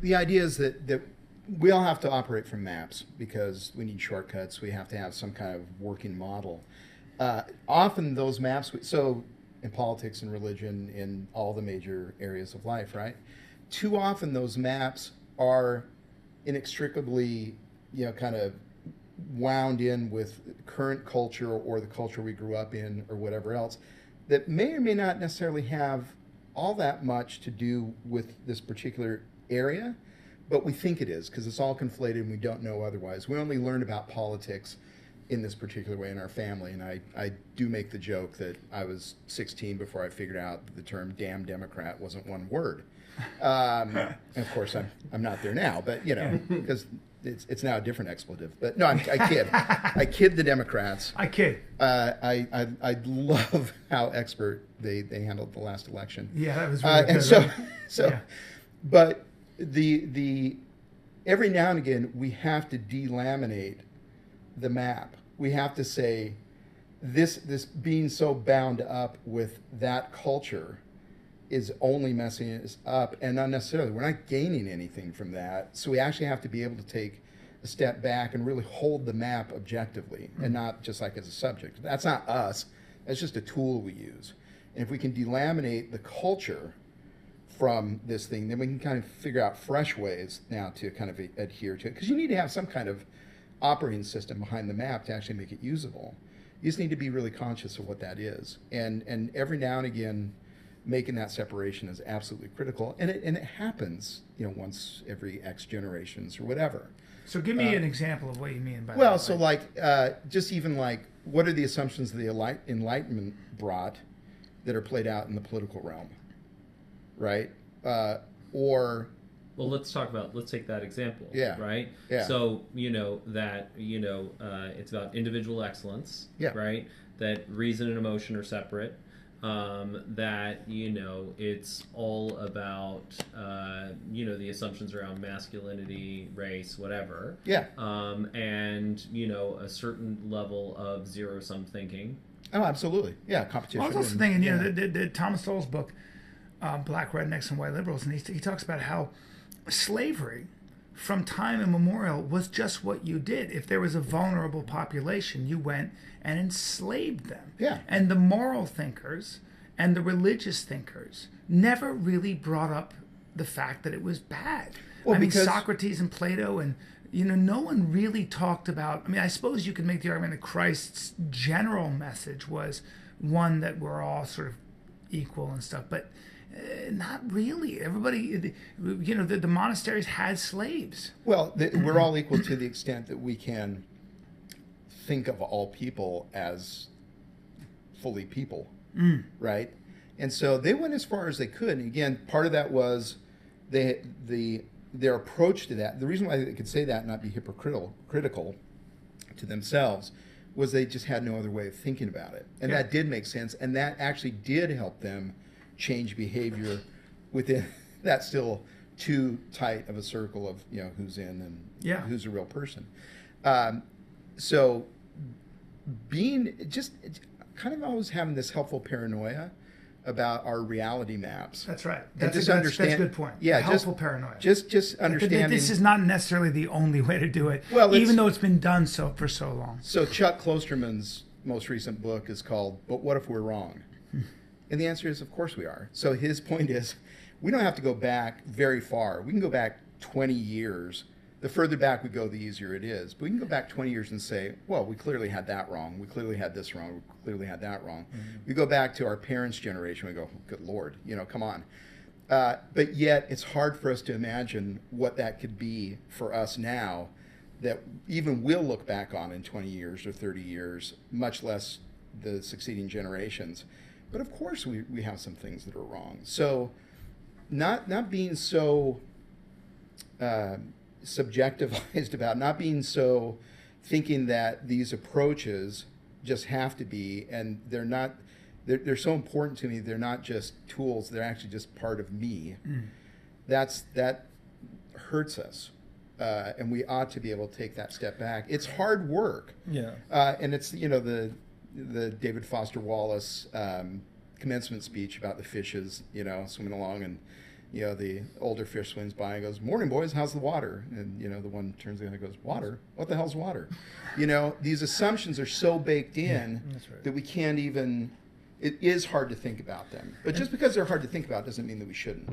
the idea is that we all have to operate from maps because we need shortcuts. We have to have some kind of working model. Often those maps, so in politics and religion, in all the major areas of life, right? Too often those maps are inextricably, kind of wound in with current culture or the culture we grew up in or whatever else that may or may not necessarily have all that much to do with this particular area, but we think it is because it's all conflated and we don't know otherwise. We only learn about politics in this particular way in our family, and I do make the joke that I was 16 before I figured out that the term damn Democrat wasn't one word. And of course I'm not there now, but because it's now a different expletive. But no, I kid. I kid the Democrats. I kid. I love how expert they handled the last election. Yeah, that was really good. And so Yeah. but the every now and again we have to delaminate the map. We have to say this being so bound up with that culture is only messing us up, and unnecessarily. We're not gaining anything from that. So we actually have to be able to take a step back and really hold the map objectively and not just like as a subject. That's not us. That's just a tool we use. And if we can delaminate the culture from this thing, then we can kind of figure out fresh ways now to kind of adhere to it. Because you need to have some kind of operating system behind the map to actually make it usable. You just need to be really conscious of what that is. And every now and again, making that separation is absolutely critical. And it happens, once every X generations or whatever. So give me an example of what you mean by that. Well, so just even what are the assumptions that the Enlightenment brought that are played out in the political realm, right? Well, let's take that example. Yeah. Right. Yeah. So it's about individual excellence. Yeah. Right. That reason and emotion are separate. That it's all about the assumptions around masculinity, race, whatever. Yeah. And a certain level of zero-sum thinking. Oh, absolutely. Yeah, competition. I was also thinking, the Thomas Sowell's book, Black Rednecks and White Liberals, and he talks about how slavery from time immemorial was just what you did. If there was a vulnerable population, you went and enslaved them. Yeah. And the moral thinkers and the religious thinkers never really brought up the fact that it was bad. Well, because Socrates and Plato and no one really talked about. I suppose you could make the argument that Christ's general message was one that we're all sort of equal and stuff, but not really. Everybody, the monasteries had slaves. Well, we're all equal to the extent that we can think of all people as fully people, right? And so they went as far as they could. And again, part of that was their approach to that. The reason why they could say that and not be hypocritical to themselves was they just had no other way of thinking about it. And that did make sense. And that actually did help them change behavior within that still too tight of a circle of who's in and who's a real person. So being just kind of always having this helpful paranoia about our reality maps. That's right. That's a good point. Yeah, helpful paranoia. Just understanding. This is not necessarily the only way to do it. Well, even though it's been done for so long. So Chuck Klosterman's most recent book is called "But What If We're Wrong?" And the answer is, of course we are. So his point is, we don't have to go back very far. We can go back 20 years. The further back we go, the easier it is. But we can go back 20 years and say, well, we clearly had that wrong. We clearly had this wrong. We clearly had that wrong. Mm-hmm. We go back to our parents' generation. We go, good Lord, come on. But yet it's hard for us to imagine what that could be for us now that even we'll look back on in 20 years or 30 years, much less the succeeding generations. But of course we have some things that are wrong. So not being so subjectivized about, not being so thinking that these approaches just have to be, and they're so important to me, they're not just tools, they're actually just part of me. That hurts us. And we ought to be able to take that step back. It's hard work. Yeah. And it's, the David Foster Wallace commencement speech about the fishes, swimming along and You know, the older fish swims by and goes, "Morning, boys, how's the water?" And, you know, the one turns around and goes, "Water? What the hell's water?" You know, these assumptions are so baked in That's right. that we can't even, it is hard to think about them. But just because they're hard to think about doesn't mean that we shouldn't.